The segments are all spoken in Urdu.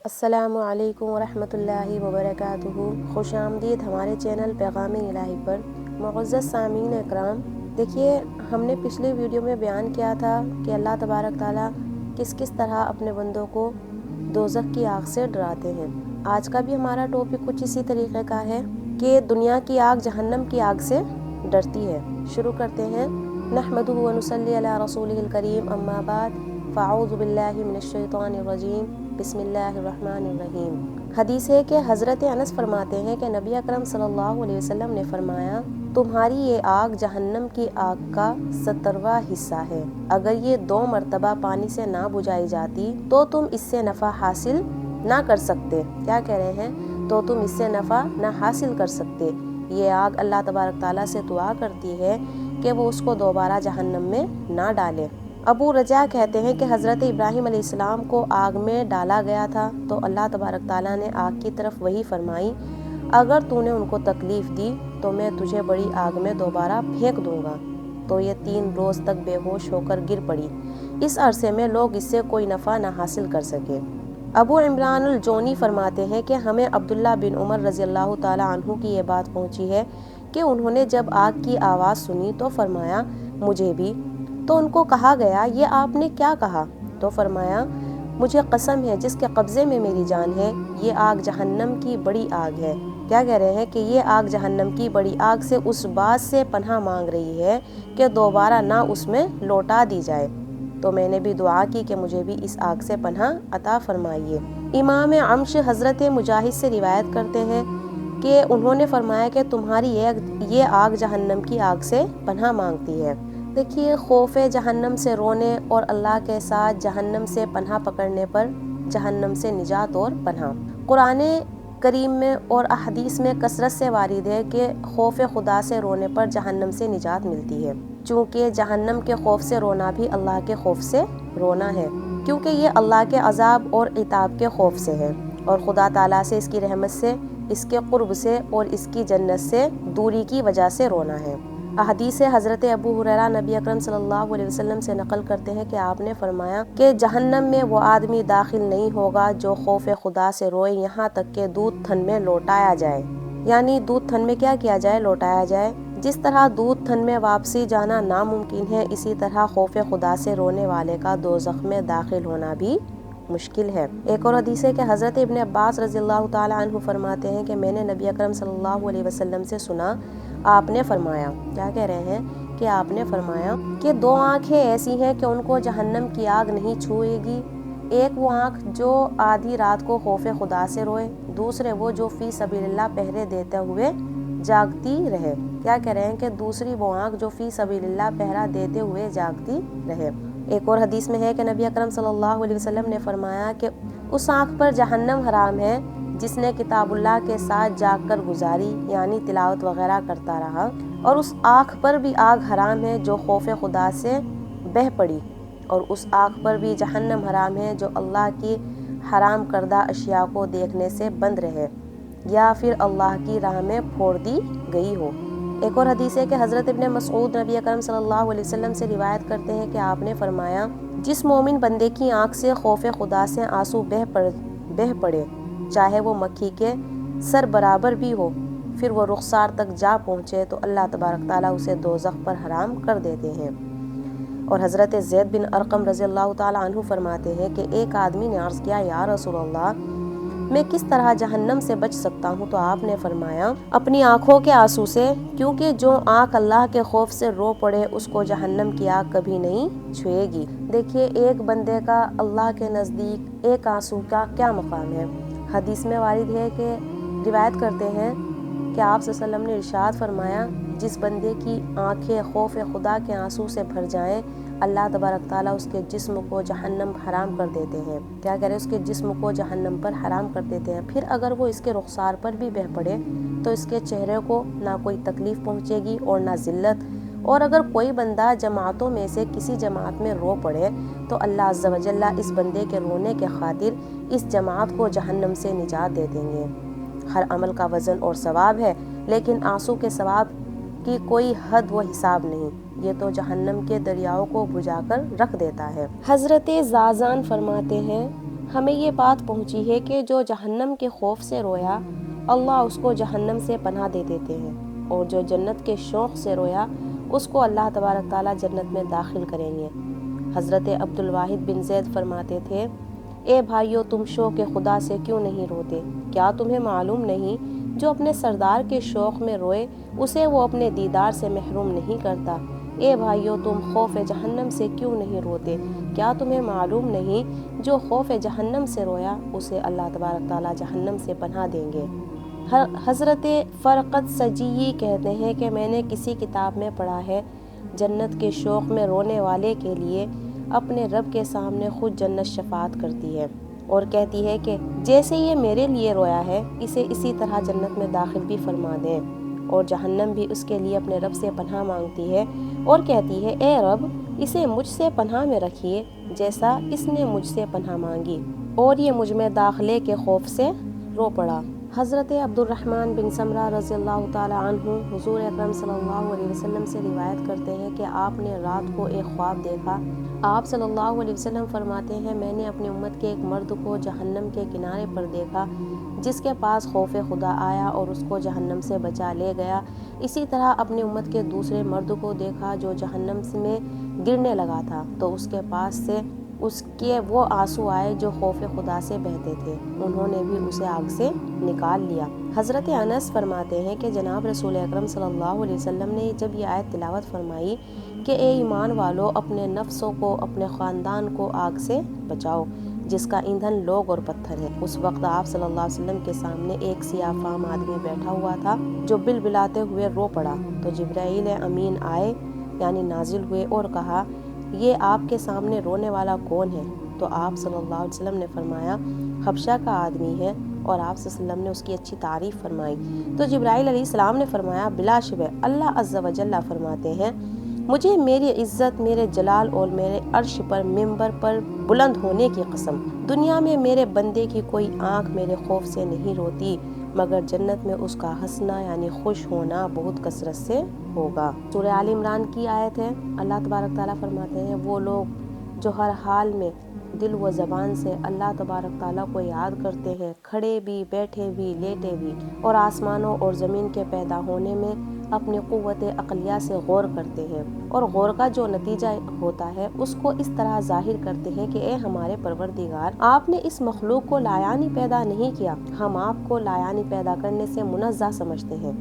السلام علیکم ورحمۃ اللہ وبرکاتہ۔ خوش آمدید ہمارے چینل پیغام الہی پر۔ معزز سامعین اکرام، دیکھیے ہم نے پچھلی ویڈیو میں بیان کیا تھا کہ اللہ تبارک تعالیٰ کس طرح اپنے بندوں کو دوزخ کی آگ سے ڈراتے ہیں۔ آج کا بھی ہمارا ٹاپک کچھ اسی طریقے کا ہے کہ دنیا کی آگ جہنم کی آگ سے ڈرتی ہے۔ شروع کرتے ہیں۔ نحمدہ و نصلی علی رسولہ الکریم، اما بعد، فاعوذ باللہ من الشیطان الرجیم، بسم اللہ الرحمن الرحیم۔ حدیث ہے کہ حضرت انس فرماتے ہیں کہ نبی اکرم صلی اللہ علیہ وسلم نے فرمایا، تمہاری یہ آگ جہنم کی آگ کا 70واں حصہ ہے۔ اگر یہ 2 مرتبہ پانی سے نہ بجھائی جاتی تو تم اس سے نفع حاصل نہ کر سکتے۔ کیا کہہ رہے ہیں؟ تو تم اس سے نفع نہ حاصل کر سکتے۔ یہ آگ اللہ تبارک تعالیٰ سے دعا کرتی ہے کہ وہ اس کو دوبارہ جہنم میں نہ ڈالے۔ ابو رجا کہتے ہیں کہ حضرت ابراہیم علیہ السلام کو آگ میں ڈالا گیا تھا تو اللہ تبارک تعالیٰ نے آگ کی طرف وحی فرمائی، اگر تو نے ان کو تکلیف دی تو میں تجھے بڑی آگ میں دوبارہ پھینک دوں گا۔ تو یہ 3 روز تک بے ہوش ہو کر گر پڑی۔ اس عرصے میں لوگ اس سے کوئی نفع نہ حاصل کر سکے۔ ابو عمران الجونی فرماتے ہیں کہ ہمیں عبداللہ بن عمر رضی اللہ تعالیٰ عنہ کی یہ بات پہنچی ہے کہ انہوں نے جب آگ کی آواز سنی تو فرمایا، مجھے بھی۔ تو ان کو کہا گیا، یہ آپ نے کیا کہا؟ تو فرمایا، مجھے قسم ہے جس کے قبضے میں میری جان ہے، یہ آگ جہنم کی بڑی آگ ہے۔ کیا کہہ رہے ہیں کہ یہ آگ جہنم کی بڑی آگ سے اس بات سے پناہ مانگ رہی ہے کہ دوبارہ نہ اس میں لوٹا دی جائے۔ تو میں نے بھی دعا کی کہ مجھے بھی اس آگ سے پناہ عطا فرمائیے۔ امام عمش حضرت مجاہد سے روایت کرتے ہیں کہ انہوں نے فرمایا کہ تمہاری یہ آگ جہنم کی آگ سے پناہ مانگتی ہے۔ دیکھیے، خوف جہنم سے رونے اور اللہ کے ساتھ جہنم سے پناہ پکڑنے پر جہنم سے نجات اور پناہ۔ قرآن کریم میں اور احادیث میں کثرت سے وارد ہے کہ خوف خدا سے رونے پر جہنم سے نجات ملتی ہے، چونکہ جہنم کے خوف سے رونا بھی اللہ کے خوف سے رونا ہے، کیونکہ یہ اللہ کے عذاب اور عتاب کے خوف سے ہے اور خدا تعالیٰ سے، اس کی رحمت سے، اس کے قرب سے اور اس کی جنت سے دوری کی وجہ سے رونا ہے۔ احادیث حضرت ابو ہریرہ نبی اکرم صلی اللہ علیہ وسلم سے نقل کرتے ہیں کہ آپ نے فرمایا کہ جہنم میں وہ آدمی داخل نہیں ہوگا جو خوف خدا سے روئے یہاں تک کہ دودھ تھن میں لوٹایا جائے۔ یعنی دودھ تھن میں کیا کیا جائے؟ لوٹایا جائے۔ جس طرح دودھ تھن میں واپسی جانا ناممکن ہے، اسی طرح خوف خدا سے رونے والے کا دوزخ میں داخل ہونا بھی مشکل ہے۔ ایک اور حدیث ہے کہ حضرت ابن عباس رضی اللہ تعالیٰ عنہ فرماتے ہیں کہ میں نے نبی اکرم صلی اللہ علیہ وسلم سے سنا، آپ نے فرمایا، کیا کہہ رہے ہیں کہ آپ نے فرمایا کہ 2 آنکھیں ایسی ہیں کہ ان کو جہنم کی آگ نہیں چھوئے گی۔ ایک وہ آنکھ جو آدھی رات کو خوف خدا سے روئے، دوسرے وہ جو فی سبیل اللہ پہرے دیتے ہوئے جاگتی رہے۔ کیا کہہ رہے ہیں کہ دوسری وہ آنکھ جو فی سبیل اللہ پہرا دیتے ہوئے جاگتی رہے۔ ایک اور حدیث میں ہے کہ نبی اکرم صلی اللہ علیہ وسلم نے فرمایا کہ اس آنکھ پر جہنم حرام ہے جس نے کتاب اللہ کے ساتھ جاگ کر گزاری، یعنی تلاوت وغیرہ کرتا رہا، اور اس آنکھ پر بھی آگ حرام ہے جو خوف خدا سے بہہ پڑی، اور اس آنکھ پر بھی جہنم حرام ہے جو اللہ کی حرام کردہ اشیاء کو دیکھنے سے بند رہے یا پھر اللہ کی راہ میں پھوڑ دی گئی ہو۔ ایک اور حدیث ہے کہ حضرت ابن مسعود نبی اکرم صلی اللہ علیہ وسلم سے روایت کرتے ہیں کہ آپ نے فرمایا، جس مومن بندے کی آنکھ سے خوف خدا سے آنسو بہہ پڑے، چاہے وہ مکھی کے سر برابر بھی ہو، پھر وہ رخسار تک جا پہنچے تو اللہ تبارک تعالیٰ اسے دوزخ پر حرام کر دیتے ہیں۔ اور حضرت زید بن ارقم رضی اللہ تعالیٰ عنہ فرماتے ہیں کہ ایک آدمی نے عرض کیا، یا رسول اللہ، میں کس طرح جہنم سے بچ سکتا ہوں؟ تو آپ نے فرمایا، اپنی آنکھوں کے آنسو سے، کیونکہ جو آنکھ اللہ کے خوف سے رو پڑے اس کو جہنم کی آگ کبھی نہیں چھوئے گی۔ دیکھیے، ایک بندے کا اللہ کے نزدیک ایک آنسو کا کیا مقام ہے۔ حدیث میں وارد ہے کہ روایت کرتے ہیں کہ آپ صلی اللہ علیہ وسلم نے ارشاد فرمایا، جس بندے کی آنکھیں خوف خدا کے آنسو سے بھر جائیں، اللہ تبارک تعالیٰ اس کے جسم کو جہنم حرام کر دیتے ہیں۔ کیا کہہ رہے ہیں؟ اس کے جسم کو جہنم پر حرام کر دیتے ہیں۔ پھر اگر وہ اس کے رخسار پر بھی بہہ پڑے تو اس کے چہرے کو نہ کوئی تکلیف پہنچے گی اور نہ ذلت، اور اگر کوئی بندہ جماعتوں میں سے کسی جماعت میں رو پڑے تو اللہ عز و جل اس بندے کے رونے کے خاطر اس جماعت کو جہنم سے نجات دے دیں گے۔ ہر عمل کا وزن اور ثواب ہے، لیکن آنسو کے ثواب کی کوئی حد و حساب نہیں، یہ تو جہنم کے دریاؤں کو بجھا کر رکھ دیتا ہے۔ حضرت زازان فرماتے ہیں ہمیں یہ بات پہنچی ہے کہ جو جہنم کے خوف سے رویا اللہ اس کو جہنم سے پناہ دے دیتے ہیں، اور جو جنت کے شوق سے رویا اس کو اللہ تبارک تعالیٰ جنت میں داخل کریں گے۔ حضرت عبدالواحد بن زید فرماتے تھے، اے بھائیو، تم شوق خدا سے کیوں نہیں روتے؟ کیا تمہیں معلوم نہیں جو اپنے سردار کے شوق میں روئے اسے وہ اپنے دیدار سے محروم نہیں کرتا؟ اے بھائیو، تم خوف جہنم سے کیوں نہیں روتے؟ کیا تمہیں معلوم نہیں جو خوف جہنم سے رویا اسے اللہ تبارک تعالیٰ جہنم سے پناہ دیں گے۔ حضرت فرقد سجی کہتے ہیں کہ میں نے کسی کتاب میں پڑھا ہے، جنت کے شوق میں رونے والے کے لیے اپنے رب کے سامنے خود جنت شفاعت کرتی ہے اور کہتی ہے کہ جیسے یہ میرے لیے رویا ہے اسے اسی طرح جنت میں داخل بھی فرما دیں، اور جہنم بھی اس کے لیے اپنے رب سے پناہ مانگتی ہے اور کہتی ہے، اے رب، اسے مجھ سے پناہ میں رکھیے جیسا اس نے مجھ سے پناہ مانگی، اور یہ مجھ میں داخلے کے خوف سے رو پڑا۔ حضرت عبد الرحمن بن سمرہ رضی اللہ تعالیٰ عنہ حضور اکرم صلی اللہ علیہ وسلم سے روایت کرتے ہیں کہ آپ نے رات کو ایک خواب دیکھا۔ آپ صلی اللہ علیہ وسلم فرماتے ہیں، میں نے اپنی امت کے ایک مرد کو جہنم کے کنارے پر دیکھا جس کے پاس خوف خدا آیا اور اس کو جہنم سے بچا لے گیا۔ اسی طرح اپنی امت کے دوسرے مرد کو دیکھا جو جہنم میں گرنے لگا تھا تو اس کے پاس سے اس کے وہ آنسو آئے جو خوف خدا سے بہتے تھے، انہوں نے بھی اسے آگ سے نکال لیا۔ حضرت انس فرماتے ہیں کہ جناب رسول اکرم صلی اللہ علیہ وسلم نے جب یہ آیت تلاوت فرمائی کہ اے ایمان والو، اپنے نفسوں کو، اپنے خاندان کو آگ سے بچاؤ جس کا ایندھن لوگ اور پتھر ہے، اس وقت آپ صلی اللہ علیہ وسلم کے سامنے ایک سیاہ فام آدمی بیٹھا ہوا تھا جو بلبلاتے ہوئے رو پڑا، تو جبرائیل امین آئے یعنی نازل ہوئے اور کہا، یہ آپ کے سامنے رونے والا کون ہے؟ تو آپ صلی اللہ علیہ وسلم نے فرمایا، حبشہ کا آدمی ہے، اور آپ صلی اللہ علیہ وسلم نے اس کی اچھی تعریف فرمائی۔ تو جبرائیل علیہ السلام نے فرمایا، بلا شبہ اللہ عز و جل فرماتے ہیں، مجھے میری عزت، میرے جلال اور میرے عرش پر منبر پر بلند ہونے کی قسم، دنیا میں میرے بندے کی کوئی آنکھ میرے خوف سے نہیں روتی مگر جنت میں اس کا ہنسنا یعنی خوش ہونا بہت کثرت سے ہوگا۔ سورہ آل عمران کی آیت ہے۔ اللہ تبارک تعالیٰ فرماتے ہیں، وہ لوگ جو ہر حال میں دل و زبان سے اللہ تبارک تعالیٰ کو یاد کرتے ہیں، کھڑے بھی، بیٹھے بھی، لیٹے بھی، اور آسمانوں اور زمین کے پیدا ہونے میں اپنی قوت عقلیہ سے غور کرتے ہیں، اور غور کا جو نتیجہ ہوتا ہے اس کو اس طرح ظاہر کرتے ہیں کہ اے ہمارے پروردگار، آپ نے اس مخلوق کو لایانی پیدا نہیں کیا، ہم آپ کو لایانی پیدا کرنے سے منزہ سمجھتے ہیں،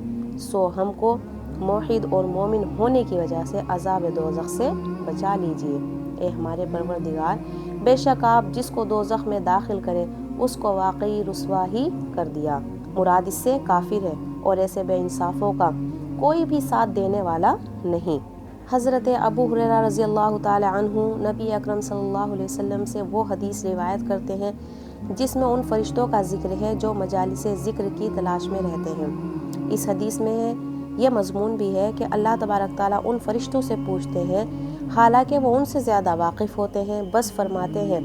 سو ہم کو موحد اور مومن ہونے کی وجہ سے عذاب دوزخ سے بچا لیجئے۔ اے ہمارے پروردگار، بے شک آپ جس کو دوزخ میں داخل کرے اس کو واقعی رسوا ہی کر دیا، مراد اس سے کافر ہے، اور ایسے بے انصافوں کا کوئی بھی ساتھ دینے والا نہیں۔ حضرت ابو ہریرہ رضی اللہ تعالی عنہ نبی اکرم صلی اللہ علیہ وسلم سے وہ حدیث روایت کرتے ہیں جس میں ان فرشتوں کا ذکر ہے جو مجالس ذکر کی تلاش میں رہتے ہیں۔ اس حدیث میں یہ مضمون بھی ہے کہ اللہ تبارک تعالیٰ ان فرشتوں سے پوچھتے ہیں، حالانکہ وہ ان سے زیادہ واقف ہوتے ہیں، بس فرماتے ہیں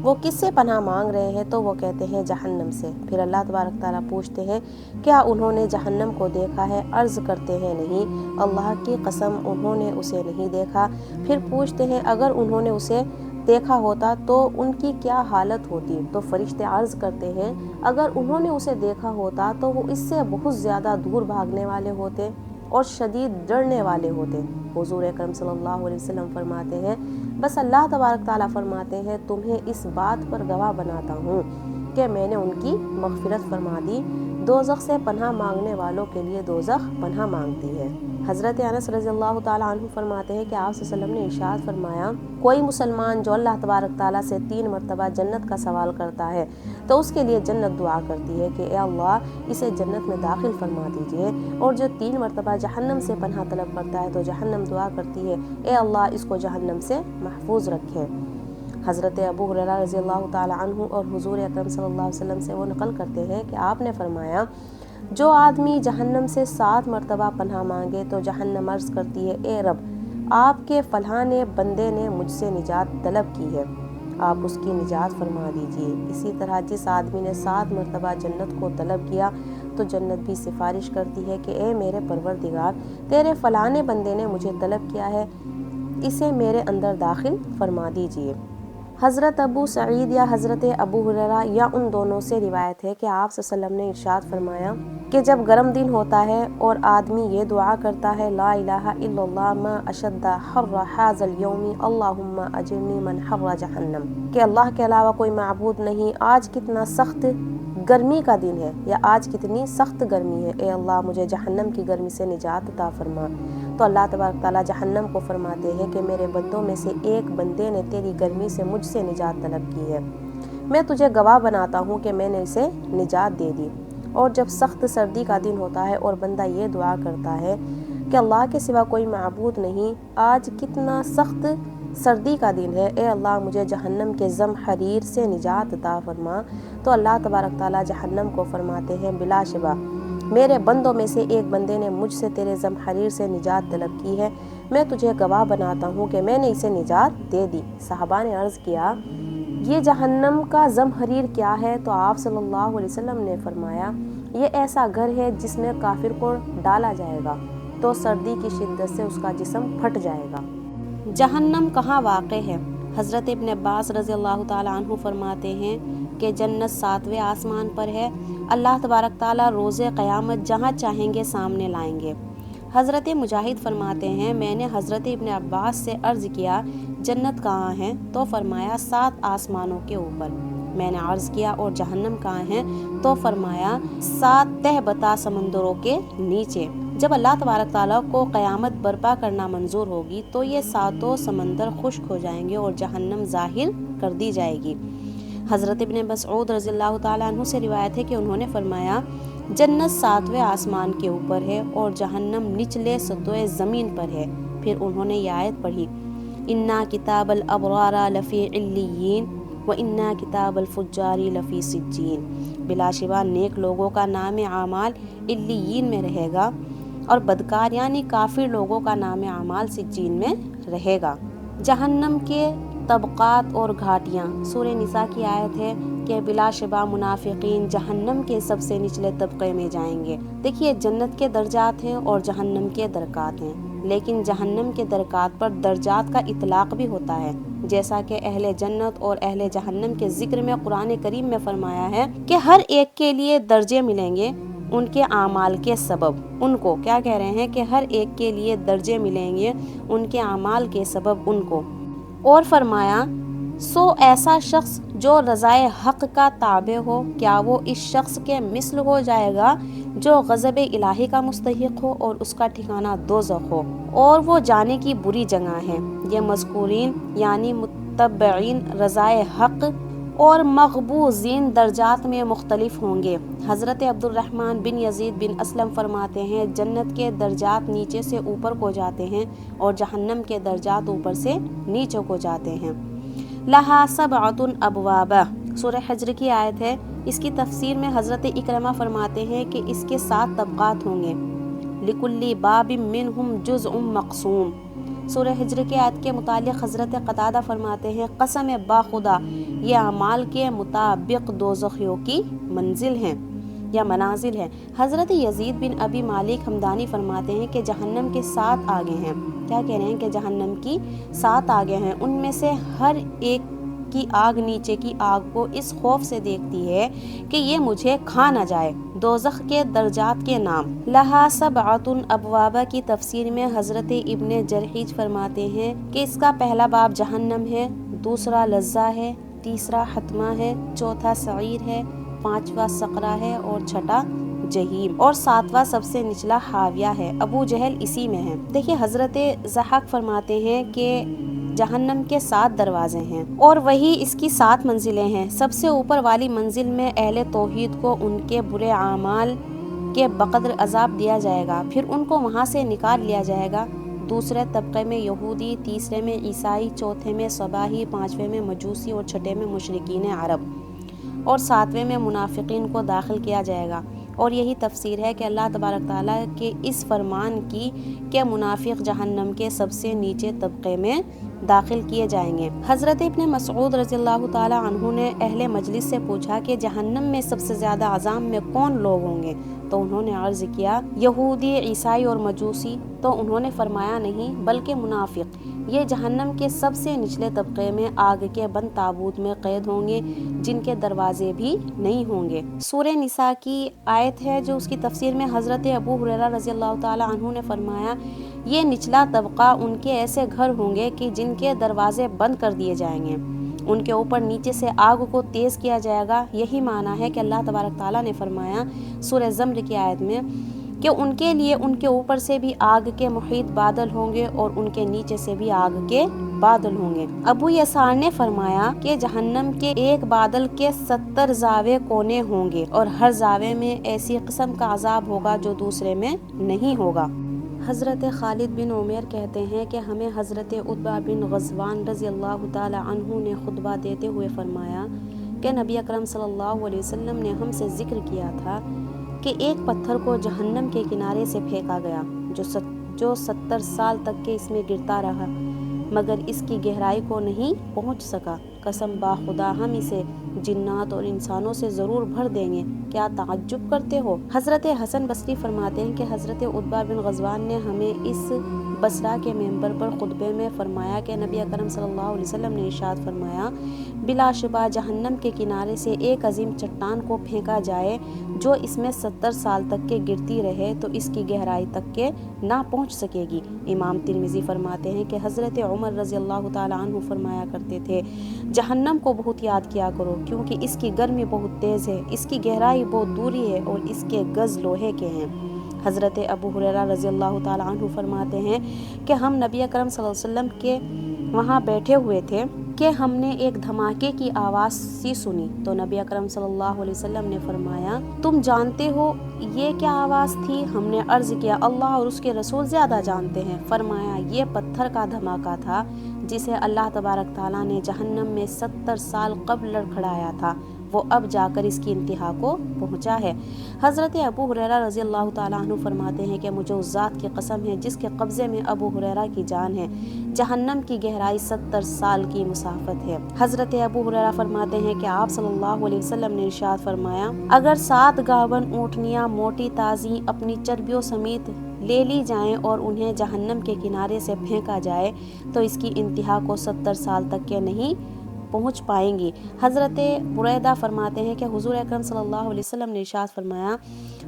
وہ کس سے پناہ مانگ رہے ہیں تو وہ کہتے ہیں جہنم سے۔ پھر اللہ تبارک تعالیٰ پوچھتے ہیں، کیا انہوں نے جہنم کو دیکھا ہے؟ عرض کرتے ہیں نہیں، اللہ کی قسم انہوں نے اسے نہیں دیکھا۔ پھر پوچھتے ہیں اگر انہوں نے اسے دیکھا ہوتا تو ان کی کیا حالت ہوتی؟ تو فرشتے عرض کرتے ہیں اگر انہوں نے اسے دیکھا ہوتا تو وہ اس سے بہت زیادہ دور بھاگنے والے ہوتے اور شدید ڈرنے والے ہوتے۔ حضور اکرم صلی اللہ علیہ وسلم فرماتے ہیں، بس اللہ تبارک تعالیٰ فرماتے ہیں تمہیں اس بات پر گواہ بناتا ہوں کہ میں نے ان کی مغفرت فرما دی، دوزخ سے پناہ مانگنے والوں کے لیے دوزخ پناہ مانگتی ہے۔ حضرت انس رضی اللہ تعالیٰ عنہ فرماتے ہیں کہ آپ صلی اللہ علیہ وسلم نے ارشاد فرمایا، کوئی مسلمان جو اللہ تبارک تعالیٰ سے 3 مرتبہ جنت کا سوال کرتا ہے تو اس کے لیے جنت دعا کرتی ہے کہ اے اللہ اسے جنت میں داخل فرما دیجئے، اور جو 3 مرتبہ جہنم سے پناہ طلب کرتا ہے تو جہنم دعا کرتی ہے اے اللہ اس کو جہنم سے محفوظ رکھیں۔ حضرت ابو ہریرہ رضی اللہ تعالیٰ عنہ اور حضور اکرم صلی اللہ علیہ وسلم سے وہ نقل کرتے ہیں کہ آپ نے فرمایا، جو آدمی جہنم سے 7 مرتبہ پناہ مانگے تو جہنم عرض کرتی ہے اے رب، آپ کے فلاں بندے نے مجھ سے نجات طلب کی ہے، آپ اس کی نجات فرما دیجئے۔ اسی طرح جس آدمی نے 7 مرتبہ جنت کو طلب کیا تو جنت بھی سفارش کرتی ہے کہ اے میرے پروردگار، تیرے فلاں بندے نے مجھے طلب کیا ہے، اسے میرے اندر داخل فرما دیجئے۔ حضرت ابو سعید یا حضرت ابو ہریرہ یا ان دونوں سے روایت ہے کہ آپ صلی اللہ علیہ وسلم نے ارشاد فرمایا کہ جب گرم دن ہوتا ہے اور آدمی یہ دعا کرتا ہے لا الہ الا اللہ ما اشد حر ھذا اليوم اللہم اجرنی من حر جہنم، کہ اللہ کے علاوہ کوئی معبود نہیں، آج کتنا سخت گرمی کا دن ہے یا آج کتنی سخت گرمی ہے، اے اللہ مجھے جہنم کی گرمی سے نجات عطا فرما۔ تو اللہ تبارک تعالیٰ جہنم کو فرماتے ہیں کہ میرے بندوں میں سے ایک بندے نے تیری گرمی سے مجھ سے نجات طلب کی ہے، میں تجھے گواہ بناتا ہوں کہ میں نے اسے نجات دے دی۔ اور جب سخت سردی کا دن ہوتا ہے اور بندہ یہ دعا کرتا ہے کہ اللہ کے سوا کوئی معبود نہیں، آج کتنا سخت سردی کا دن ہے، اے اللہ مجھے جہنم کے زم حریر سے نجات عطا فرما، تو اللہ تبارک تعالیٰ جہنم کو فرماتے ہیں بلا شبہ میرے بندوں میں سے ایک بندے نے مجھ سے تیرے زم حریر سے نجات طلب کی ہے، میں تجھے گواہ بناتا ہوں کہ میں نے اسے نجات دے دی۔ صحابہ نے عرض کیا یہ جہنم کا زم حریر کیا ہے؟ تو آپ صلی اللہ علیہ وسلم نے فرمایا یہ ایسا گھر ہے جس میں کافر کو ڈالا جائے گا تو سردی کی شدت سے اس کا جسم پھٹ جائے گا۔ جہنم کہاں واقع ہے؟ حضرت ابن عباس رضی اللہ تعالیٰ عنہ فرماتے ہیں کہ جنت 7ویں آسمان پر ہے، اللہ تبارک تعالیٰ روز قیامت جہاں چاہیں گے سامنے لائیں گے۔ حضرت مجاہد فرماتے ہیں میں نے حضرت ابن عباس سے عرض کیا جنت کہاں ہے؟ تو فرمایا 7 آسمانوں کے اوپر۔ میں نے عرض کیا اور جہنم کہاں ہے؟ تو فرمایا 7 تہ بتا سمندروں کے نیچے۔ جب اللہ تبارک تعالیٰ کو قیامت برپا کرنا منظور ہوگی تو یہ 7 سمندر خشک ہو جائیں گے اور جہنم ظاہر کر دی جائے گی۔ حضرت ابن مسعود رضی اللہ تعالیٰ عنہ سے روایت ہے کہ انہوں نے فرمایا جنت 7ویں آسمان کے اوپر ہے اور جہنم نچلے سطح زمین پر ہے۔ پھر انہوں نے یہ آیت پڑھی انا کتاب الابرار لفی علیین و انا کتاب الفجار لفی سجین، بلا شبہ نیک لوگوں کا نام اعمال علیین میں رہے گا اور بدکار یعنی کافر لوگوں کا نام اعمال سجین میں رہے گا۔ جہنم کے طبقات اور گھاٹیاں، سورہ نساء کی آیت ہے کہ بلا شبہ منافقین جہنم کے سب سے نچلے طبقے میں جائیں گے۔ دیکھیے جنت کے درجات ہیں اور جہنم کے درکات ہیں، لیکن جہنم کے درکات پر درجات کا اطلاق بھی ہوتا ہے، جیسا کہ اہل جنت اور اہل جہنم کے ذکر میں قرآن کریم میں فرمایا ہے کہ ہر ایک کے لیے درجے ملیں گے ان کے اعمال کے سبب۔ ان کو کیا کہہ رہے ہیں کہ ہر ایک کے لیے درجے ملیں گے ان کے اعمال کے سبب ان کو۔ اور فرمایا سو ایسا شخص جو رضائے حق کا تابع ہو، کیا وہ اس شخص کے مثل ہو جائے گا جو غضب الہی کا مستحق ہو اور اس کا ٹھکانہ دوزخ ہو اور وہ جانے کی بری جگہ ہے۔ یہ مذکورین یعنی متبعین رضائے حق اور مغبوزین درجات میں مختلف ہوں گے۔ حضرت عبد الرحمن بن یزید بن اسلم فرماتے ہیں جنت کے درجات نیچے سے اوپر کو جاتے ہیں اور جہنم کے درجات اوپر سے نیچے کو جاتے ہیں۔ لہا 7 ابواب، سورہ حجر کی آیت ہے۔ اس کی تفسیر میں حضرت اکرمہ فرماتے ہیں کہ اس کے 7 طبقات ہوں گے، لکل باب منہم جزء مقسوم۔ سورہ حجر کی آیت کے متعلق حضرت قتادہ فرماتے ہیں قسم با خدا یہ اعمال کے مطابق دوزخیوں کی منزل ہیں یا منازل ہیں۔ حضرت یزید بن ابی مالک حمدانی فرماتے ہیں کہ جہنم کے 7 آگے ہیں۔ کیا کہہ رہے ہیں کہ جہنم کی 7 آگے ہیں، ان میں سے ہر ایک کی آگ نیچے کی آگ کو اس خوف سے دیکھتی ہے کہ یہ مجھے کھا نہ جائے۔ دوزخ کے درجات کے نام، لہا 7 ابواب کی تفسیر میں حضرت ابن جرحیج فرماتے ہیں کہ اس کا پہلا باب جہنم ہے، دوسرا لظہ ہے، تیسرا حتمہ ہے، چوتھا سعیر ہے، 5واں سقرہ ہے اور 6واں جہیم اور 7واں سب سے نچلا حاویہ ہے۔ ابو جہل اسی میں ہے۔ دیکھیے حضرت ضحاک فرماتے ہیں کہ جہنم کے 7 دروازے ہیں اور وہی اس کی 7 منزلیں ہیں۔ سب سے اوپر والی منزل میں اہل توحید کو ان کے برے اعمال کے بقدر عذاب دیا جائے گا، پھر ان کو وہاں سے نکال لیا جائے گا۔ دوسرے طبقے میں یہودی، تیسرے میں عیسائی، چوتھے میں صباحی، 5ویں میں مجوسی اور 6ٹھے میں مشرکین عرب اور 7ویں میں منافقین کو داخل کیا جائے گا۔ اور یہی تفسیر ہے کہ اللہ تبارک تعالیٰ کے اس فرمان کی کہ منافق جہنم کے سب سے نیچے طبقے میں داخل کیے جائیں گے۔ حضرت ابن مسعود رضی اللہ تعالیٰ عنہ نے اہل مجلس سے پوچھا کہ جہنم میں سب سے زیادہ عذاب میں کون لوگ ہوں گے؟ تو انہوں نے عرض کیا یہودی، عیسائی اور مجوسی۔ تو انہوں نے فرمایا نہیں بلکہ منافق، یہ جہنم کے سب سے نچلے طبقے میں آگ کے بند تابوت میں قید ہوں گے جن کے دروازے بھی نہیں ہوں گے۔ سورہ نساء کی آیت ہے جو اس کی تفسیر میں حضرت ابو ہریرہ رضی اللہ تعالی عنہ نے فرمایا، یہ نچلا طبقہ ان کے ایسے گھر ہوں گے کہ جن کے دروازے بند کر دیے جائیں گے، ان کے اوپر نیچے سے آگ کو تیز کیا جائے گا۔ یہی معنی ہے کہ اللہ تبارک تعالیٰ نے فرمایا سورہ زمر کی آیت میں کہ ان کے لیے ان کے اوپر سے بھی آگ کے محیط بادل ہوں گے اور ان کے نیچے سے بھی آگ کے بادل ہوں گے۔ ابو یسار نے فرمایا کہ جہنم کے ایک بادل کے 70 زاویے کونے ہوں گے اور ہر زاویے میں ایسی قسم کا عذاب ہوگا جو دوسرے میں نہیں ہوگا۔ حضرت خالد بن عمیر کہتے ہیں کہ ہمیں حضرت عتبہ بن غزوان رضی اللہ تعالی عنہ نے خطبہ دیتے ہوئے فرمایا کہ نبی اکرم صلی اللہ علیہ وسلم نے ہم سے ذکر کیا تھا کہ ایک پتھر کو جہنم کے کنارے سے پھینکا گیا جو 70 سال تک کے اس میں گرتا رہا مگر اس کی گہرائی کو نہیں پہنچ سکا۔ قسم با خدا ہم اسے جنات اور انسانوں سے ضرور بھر دیں گے، کیا تعجب کرتے ہو؟ حضرت حسن بصری فرماتے ہیں کہ حضرت عتبہ بن غزوان نے ہمیں اس بصرہ کے منبر پر خطبے میں فرمایا کہ نبی اکرم صلی اللہ علیہ وسلم نے ارشاد فرمایا، بلا شبہ جہنم کے کنارے سے ایک عظیم چٹان کو پھینکا جائے جو اس میں 70 سال تک کے گرتی رہے تو اس کی گہرائی تک کے نہ پہنچ سکے گی۔ امام ترمذی فرماتے ہیں کہ حضرت عمر رضی اللہ تعالی عنہ فرمایا کرتے تھے، جہنم کو بہت یاد کیا کرو کیونکہ اس کی گرمی بہت تیز ہے، اس کی گہرائی بہت دوری ہے اور اس کے گز لوہے کے ہیں۔ حضرت ابو ہریرہ رضی اللہ تعالی عنہ فرماتے ہیں کہ ہم نبی اکرم صلی اللہ علیہ وسلم کے وہاں بیٹھے ہوئے تھے کہ ہم نے ایک دھماکے کی آواز سی سنی تو نبی اکرم صلی اللہ علیہ وسلم نے فرمایا، تم جانتے ہو یہ کیا آواز تھی؟ ہم نے عرض کیا، اللہ اور اس کے رسول زیادہ جانتے ہیں۔ فرمایا، یہ پتھر کا دھماکہ تھا جسے اللہ تبارک تعالیٰ نے جہنم میں 70 سال قبل لڑکھڑایا تھا، وہ اب جا کر اس کی انتہا کو پہنچا ہے۔ حضرت ابو ہریرہ رضی اللہ تعالیٰ عنہ فرماتے ہیں کہ مجھے اس ذات کی قسم ہے جس کے قبضے میں ابو ہریرہ کی جان ہے، جہنم کی گہرائی 70 سال کی مسافت ہے۔ حضرت ابو ہریرہ فرماتے ہیں کہ آپ صلی اللہ علیہ وسلم نے ارشاد فرمایا، اگر 7 گاون اونٹنیاں موٹی تازی اپنی چربیوں سمیت لے لی جائیں اور انہیں جہنم کے کنارے سے پھینکا جائے تو اس کی انتہا کو 70 سال تک کے نہیں پہنچ پائیں گی۔ حضرت بریدہ فرماتے ہیں کہ حضور اکرم صلی اللہ علیہ وسلم نے ارشاد فرمایا،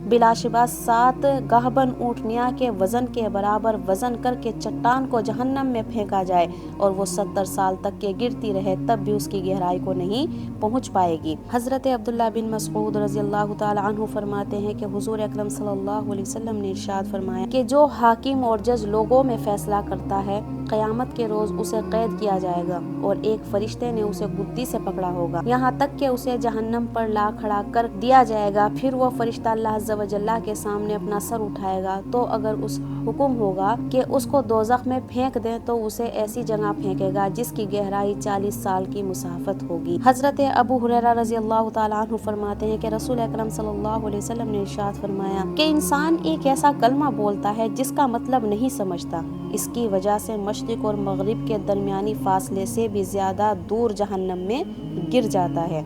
بلا شبہ 7 گاہبن اونٹنیاں کے وزن کے برابر وزن کر کے چٹان کو جہنم میں پھینکا جائے اور وہ 70 سال تک کے گرتی رہے تب بھی اس کی گہرائی کو نہیں پہنچ پائے گی۔ حضرت عبداللہ بن مسعود رضی اللہ تعالی عنہ فرماتے ہیں کہ حضور اکرم صلی اللہ علیہ وسلم نے ارشاد فرمایا کہ جو حاکم اور جج لوگوں میں فیصلہ کرتا ہے، قیامت کے روز اسے قید کیا جائے گا اور ایک فرشتے نے اسے گدی سے پکڑا ہوگا یہاں تک کہ اسے جہنم پر لا کھڑا کر دیا جائے گا، پھر وہ فرشتہ اللہ عز و جل کے سامنے اپنا سر اٹھائے گا تو اگر اس حکم ہوگا کہ اس کو دوزخ میں پھینک دیں تو اسے ایسی جگہ پھینکے گا جس کی گہرائی 40 سال کی مسافت ہوگی۔ حضرت ابو ہریرہ رضی اللہ تعالیٰ عنہ فرماتے ہیں کہ رسول اکرم صلی اللہ علیہ وسلم نے ارشاد فرمایا کہ انسان ایک ایسا کلمہ بولتا ہے جس کا مطلب نہیں سمجھتا، اس کی وجہ سے مشرق اور مغرب کے درمیانی فاصلے سے بھی زیادہ دور جہنم میں گر جاتا ہے۔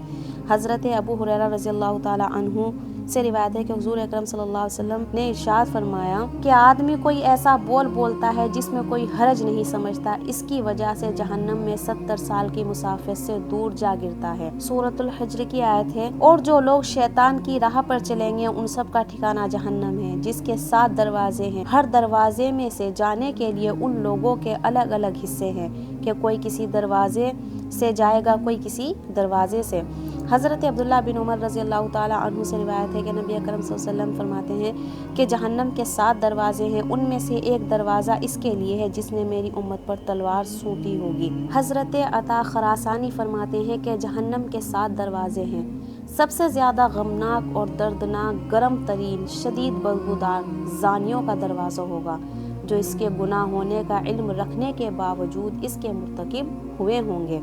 حضرت ابو ہریرہ رضی اللہ تعالی عنہ سے روایت ہے کہ حضور اکرم صلی اللہ علیہ وسلم نے ارشاد فرمایا کہ آدمی کوئی ایسا بولتا ہے جس میں کوئی حرج نہیں سمجھتا، اس کی وجہ سے جہنم میں 70 سال کی مسافت سے دور جا گرتا ہے۔ سورۃ الحجر کی آیت ہے، اور جو لوگ شیطان کی راہ پر چلیں گے ان سب کا ٹھکانہ جہنم ہے جس کے 7 دروازے ہیں، ہر دروازے میں سے جانے کے لیے ان لوگوں کے الگ الگ حصے ہیں کہ کوئی کسی دروازے سے جائے گا کوئی کسی دروازے سے۔ حضرت عبداللہ بن عمر رضی اللہ تعالی عنہ سے روایت ہے کہ نبی اکرم صلی اللہ علیہ وسلم فرماتے ہیں کہ جہنم کے 7 دروازے ہیں، ان میں سے ایک دروازہ اس کے لیے ہے جس نے میری امت پر تلوار سونتی ہوگی۔ حضرت عطا خراسانی فرماتے ہیں کہ جہنم کے 7 دروازے ہیں، سب سے زیادہ غمناک اور دردناک گرم ترین شدید بدبودار زانیوں کا دروازہ ہوگا جو اس کے گناہ ہونے کا علم رکھنے کے باوجود اس کے مرتکب ہوئے ہوں گے۔